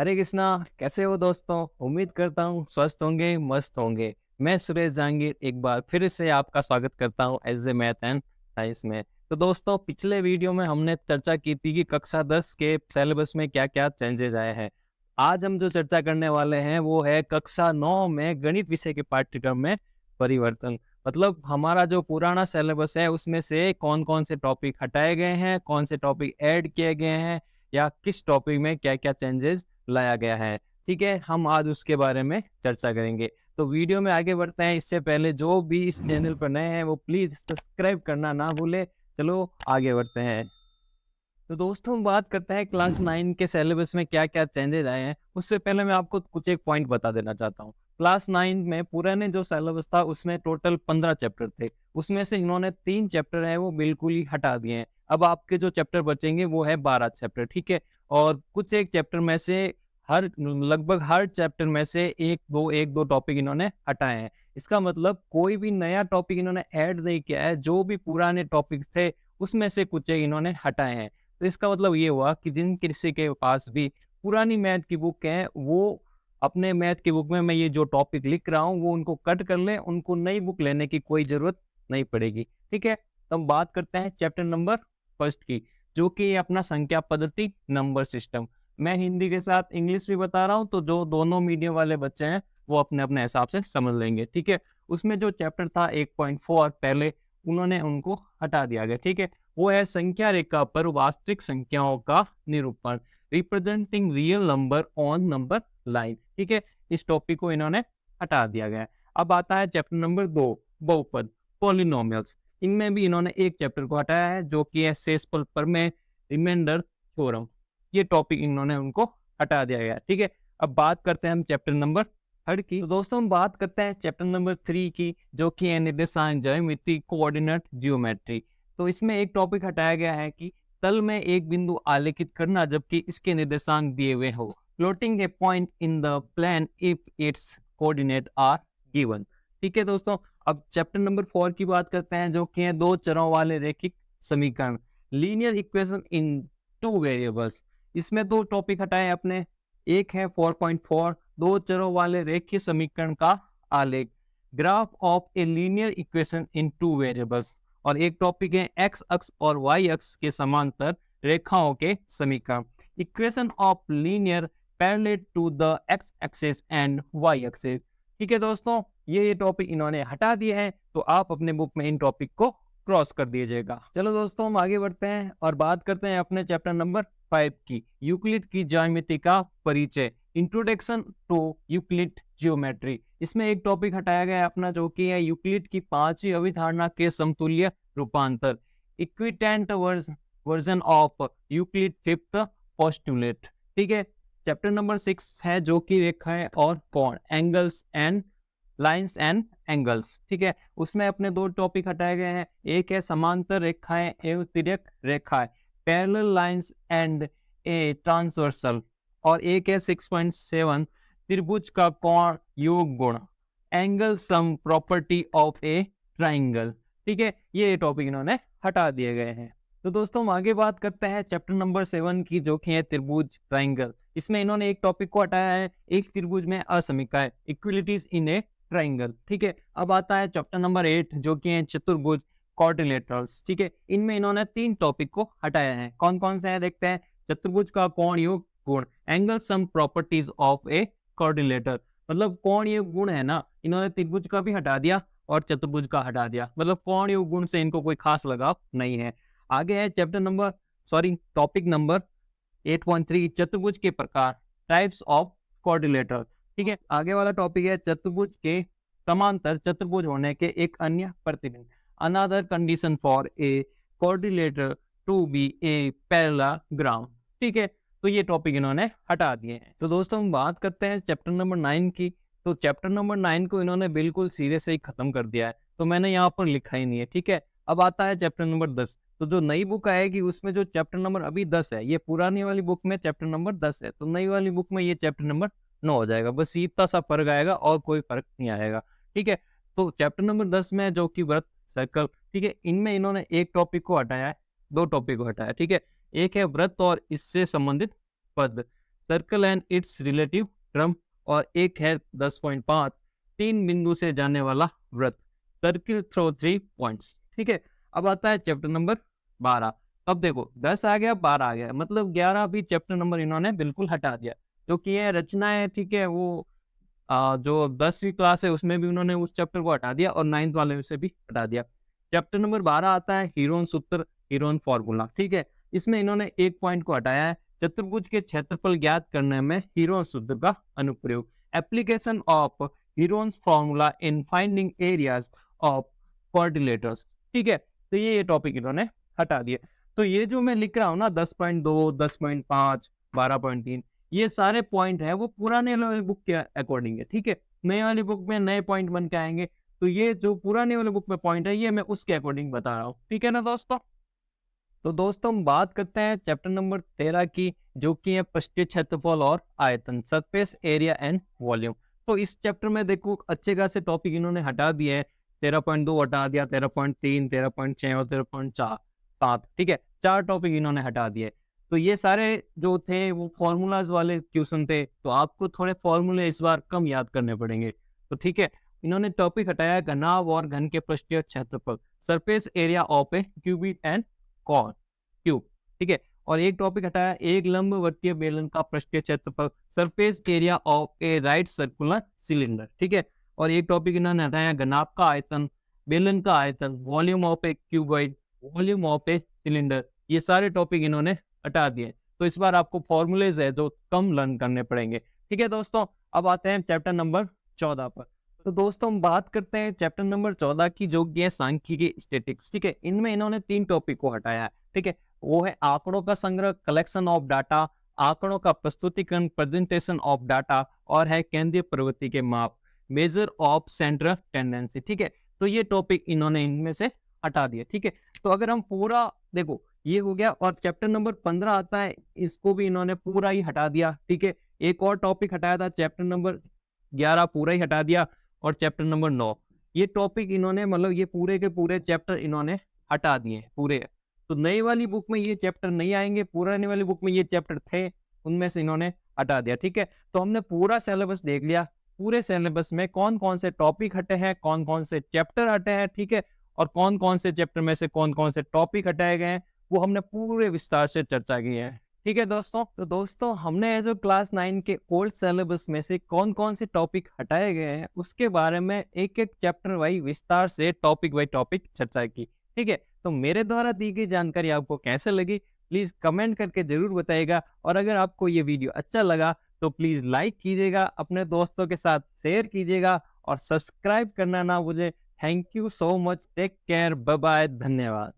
हरे कृष्णा। कैसे हो दोस्तों? उम्मीद करता हूँ स्वस्थ होंगे, मस्त होंगे। मैं सुरेश जहांगीर एक बार फिर से आपका स्वागत करता हूँ as a math and science में। तो दोस्तों, पिछले वीडियो में हमने चर्चा की थी कि कक्षा 10 के सिलेबस में क्या-क्या चेंजेस आए हैं। आज हम जो चर्चा करने वाले हैं वो है कक्षा 9 में गणित विषय के पाठ्यक्रम में परिवर्तन। मतलब हमारा जो पुराना सिलेबस है उसमें से कौन-कौन से टॉपिक हटाए गए हैं, कौन से टॉपिक ऐड किए गए हैं या किस टॉपिक में क्या-क्या चेंजेस लाया गया है। ठीक है, हम आज उसके बारे में चर्चा करेंगे। तो वीडियो में आगे बढ़ते हैं, इससे पहले जो भी इस चैनल पर नए हैं वो प्लीज़ सब्सक्राइब करना ना भूलें। चलो आगे बढ़ते हैं। तो दोस्तों, हम बात करते हैं क्लास 9 के सिलेबस में क्या-क्या चेंजेस आए हैं। उससे पहले मैं आपको कुछ एक पॉइंट बता देना चाहता हूँ। क्लास 9 में पुराने जो सिलेबस था उसमें टोटल 15 चैप्टर थे। उसमें से इन्होंने 3 चैप्टर हैं वो बिल्कुल ही हटा दिए हैं। अब आपके जो चैप्टर बचेंगे वो है 12 चैप्टर, ठीक है? और कुछ एक चैप्टर में से लगभग हर चैप्टर में से 1-2 टॉपिक इन्होंने हटाए हैं। इसका मतलब कोई भी नया टॉपिक इन्होंने ऐड नहीं किया है, जो भी पुराने टॉपिक थे उसमें से कुछ एक इन्होंने हटाए हैं। तो इसका मतलब ये हुआ कि जिन किसी के पास भी पुरानी मैथ की बुक है, वो अपने मैथ की बुक में मैं ये जो टॉपिक लिख रहा हूँ वो उनको कट कर लें, उनको नई बुक लेने की कोई ज़रूरत नहीं पड़ेगी। ठीक है? तो हम बात करते हैं चैप्टर नंबर फर्स्ट की, जो कि अपना संख्या पद्धति नंबर सिस्टम। मैं हिंदी के साथ इंग्लिश भी बता रहा हूँ, तो जो दोनों मीडियम वाले बच्चे हैं वो अपने-अपने हिसाब से समझ लेंगे। ठीक है? उसमें जो चैप्टर था 1.4 पहले उन्होंने उनको हटा दिया गया। ठीक है? वो है संख्या रेखा पर वास्तविक संख्याओं का निरूपण, representing real number on number line. ठीक है, इस टॉपिक को इन्होंने हटा दिया गया है। अब आता है चैप्टर नंबर 2, बहुपद, पॉलिनोमियल्स। इनमें भी इन्होंने एक चैप्टर को हटाया है जो कि है शेषफल प्रमेय, रिमाइंडर थ्योरम। ये टॉपिक इन्होंने उनको हटा दिया गया है। ठीक है, अब बात करते हैं हम चैप्टर नंबर थर्ड की। तो दोस्तों, हम बात करते हैं चैप्टर नंबर 3 की, जो कि है निर्देशांक ज्यामिति, कोऑर्डिनेट ज्योमेट्री। तो इसमें एक टॉपिक हटाया गया है कि तल में एक बिंदु आलेखित करना जबकि इसके निर्देशांक दिए हुए हो। Plotting a point in the plan if its coordinate are given. ठीक है दोस्तों, अब चैप्टर नंबर 4 की बात करते हैं, जो कि है दो चरों वाले रैखिक समीकरण, linear equation in two variables. इसमें दो टॉपिक हटाए अपने। एक है 4.4, दो चरों वाले रेखीय समीकरण का आलेख, graph of a linear equation in two variables. और एक टॉपिक है एक्स अक्ष और वाई अक्ष के समांतर रेखाओं के समीकरण, equation of linear parallel to the X axis and Y axis. ठीक है दोस्तों, ये टॉपिक इन्होंने हटा दिए हैं, तो आप अपने बुक में इन टॉपिक को क्रॉस कर दीजिएगा। चलो दोस्तों, हम आगे बढ़ते हैं और बात करते हैं अपने चैप्टर नंबर 5 की, यूक्लिड की ज्यामिति का परिचय, इंट्रोडक्शन टू यूक्लिड ज्योमेट्री। इसमें एक टॉपिक हटाया गया है अपना, जो कि है यूक्लिड की पांचवी अभिधारणा के समतुल्य रूपांतर, equivalent version of Euclid fifth postulate. ठीक है, चैप्टर नंबर 6 है, जो कि रेखाएं और कोण, angles and lines and angles. ठीक है, उसमें अपने दो टॉपिक हटाए गए हैं। एक है समांतर रेखाएं एवं तिर्यक रेखाएं, parallel lines and a transversal. और एक है 6.7, त्रिभुज का कोण योग गुण, angle sum property of A triangle. ठीक है, ये टॉपिक इन्होंने हटा दिए गए हैं। तो दोस्तों, हम आगे बात करते हैं चैप्टर नंबर 7 की, जो कि है त्रिभुज ट्राइंगल। इसमें इन्होंने एक टॉपिक को हटाया है, एक त्रिभुज में असमीकाएं, इक्विलिटीज इन ए ट्राइंगल। ठीक है, अब आता है चैप्टर नंबर 8, जो कि है चतुर्भुज क्वाड्रिलेटरल्स। ठीक है, इनमें इन्होंने 3 टॉपिक को हटाया है। कौन कौन से हैं देखते हैं। चतुर्भुज का कोण योग गुण, angle sum properties of a quadrilateral. मतलब कोण योग गुण है ना, इन्होंने त्रिभुज का भी हटा दिया और चतुर्भुज का हटा दिया। मतलब कोण योग गुण से इनको कोई खास लगाव नहीं है। आगे है टॉपिक नंबर 8.3, चतुर्भुज के प्रकार, टाइप्स ऑफ क्वाड्रिलेटर। ठीक है, आगे वाला टॉपिक है चतुर्भुज के समांतर चतुर्भुज होने के एक अन्य प्रतिबिंब, another condition for a quadrilateral to be a parallelogram. ठीक है, तो ये टॉपिक इन्होंने हटा दिए हैं। तो दोस्तों, हम बात करते हैं चैप्टर नंबर 9 की। तो चैप्टर नंबर 9 को इन्होंने बिल्कुल सिरे से ही खत्म कर दिया है, तो मैंने यहाँ पर लिखा ही नहीं है। ठीक है, अब आता है चैप्टर नंबर 10। तो जो नई बुक आएगी उसमें जो चैप्टर नंबर अभी 10 है, ये पुरानी वाली बुक में चैप्टर नंबर 10 है, तो नई वाली बुक में ये चैप्टर नंबर 9 हो जाएगा। बस इतना सा फर्क आएगा और कोई फर्क नहीं आएगा। ठीक है, तो चैप्टर नंबर 10 में जो कि वृत्त, सर्कल, ठीक है, इनमें इन्होंने एक टॉपिक को हटाया है, दो टॉपिक को हटाया है। ठीक है, एक है वृत्त और इससे संबंधित पद, circle and it's relative drum, और एक है 10.5 3 बिंदु से जाने वाला वृत्त, सर्किल थ्रो 3 पॉइंट्स। ठीक है, अब आता है चैप्टर नंबर 12। अब देखो 10 आ गया, 12 आ गया, मतलब 11 भी चैप्टर नंबर इन्होंने बिल्कुल हटा दिया। जो कि ये रचना है, ठीक है, वो जो 10वीं क्लास है उसमें भी उन्होंने उस चैप्टर को हटा दिया और 9th वाले में से भी हटा दिया। चैप्टर नंबर 12 आता है हीरोन सूत्र, हीरोन फार्मूला। ठीक है, इसमें इन्होंने एक पॉइंट को हटाया है, चतुर्भुज के क्षेत्रफल ज्ञात करने में हीरोन सूत्र का अनुप्रयोग, application of Heron formula in finding areas of quadrilaterals. ठीक है, तो ये टॉपिक इन्होंने हटा दिए। तो ये जो मैं लिख रहा हूँ ना 10.2, 10.5, 12.3, ये सारे पॉइंट है वो पुराने वाले बुक के अकॉर्डिंग है। ठीक है, नए वाली बुक में नए पॉइंट बन के आएंगे, तो ये जो पुराने वाले बुक में पॉइंट है ये मैं उसके अकॉर्डिंग बता रहा हूँ। ठीक है ना दोस्तों। तो दोस्तों हम बात करते हैं चैप्टर नंबर 13 की, जो कि है पृष्ठीय क्षेत्रफल और आयतन, सरफेस एरिया एंड वॉल्यूम। तो इस चैप्टर में देखो अच्छे खासे टॉपिक इन्होंने हटा दिए हैं। 13.2 हटा दिया, 13.3, 13.6 और 13.7। ठीक है, 4 टॉपिक इन्होंने हटा दिए। तो ये सारे जो थे वो फॉर्मूलाज वाले क्वेश्चन थे, तो आपको थोड़े फॉर्मूले इस बार कम याद करने पड़ेंगे। तो ठीक है, इन्होंने टॉपिक हटाया घनाभ और घन के पृष्ठीय क्षेत्रफल, surface area of a cubic and cone cube. ठीक है, और एक टॉपिक हटाया एक लंबवर्तीय बेलन का पृष्ठीय क्षेत्रफल, surface area of A right circular cylinder. ठीक है, और एक टॉपिक इन्होंने हटाया घनाभ का आयतन, बेलन का आयतन, volume of A cuboid, volume of a cylinder. ये सारे टॉपिक इन्होंने हटा दिए। तो इस बार आपको फॉर्मूलेज है जो कम लर्न करने पड़ेंगे। ठीक है दोस्तों, अब आते हैं चैप्टर नंबर 14 पर। तो दोस्तों हम बात करते हैं चैप्टर नंबर 14 की, जो कि है सांख्यिकी स्टैटिस्टिक्स। ठीक है, इनमें इन्होंने 3 टॉपिक को हटाया है। ठीक है, वो है आंकड़ों का संग्रह, कलेक्शन ऑफ डाटा, आंकड़ों का प्रस्तुतिकरण, प्रेजेंटेशन ऑफ डाटा, और है केंद्रीय प्रवृत्ति के माप, मेजर ऑफ सेंट्रल टेंडेंसी। ठीक है, तो ये टॉपिक इन्होंने इनमें से हटा दिए। ठीक है, तो अगर हम पूरा देखो ये हो गया, और चैप्टर नंबर 15 आता है, इसको भी इन्होंने पूरा ही हटा दिया। ठीक है, एक और टॉपिक हटाया था चैप्टर नंबर 11, पूरा ही हटा दिया, और चैप्टर नंबर 9, ये टॉपिक इन्होंने मतलब ये पूरे के पूरे चैप्टर इन्होंने हटा दिए पूरे। तो नई वाली बुक में ये चैप्टर नहीं आएंगे, पुरानी वाली बुक में ये चैप्टर थे, उनमें से इन्होंने हटा दिया। ठीक है, तो हमने पूरा सिलेबस देख लिया, पूरे सिलेबस में कौन कौन से टॉपिक हटे हैं, कौन कौन से चैप्टर हटे हैं। ठीक है, और कौन कौन से चैप्टर में से कौन कौन से टॉपिक हटाए गए हैं, वो हमने पूरे विस्तार से चर्चा की है। ठीक है दोस्तों, तो दोस्तों हमने जो क्लास 9 के ओल्ड सिलेबस में से कौन कौन से टॉपिक हटाए गए हैं उसके बारे में एक एक चैप्टर वाइज विस्तार से टॉपिक वाइज टॉपिक चर्चा की। ठीक है, तो मेरे द्वारा दी गई जानकारी आपको कैसे लगी प्लीज कमेंट करके जरूर बताइएगा, और अगर आपको ये वीडियो अच्छा लगा तो प्लीज लाइक कीजिएगा, अपने दोस्तों के साथ शेयर कीजिएगा, और सब्सक्राइब करना ना भूलें। Thank you so much, take care, bye bye, धन्यवाद।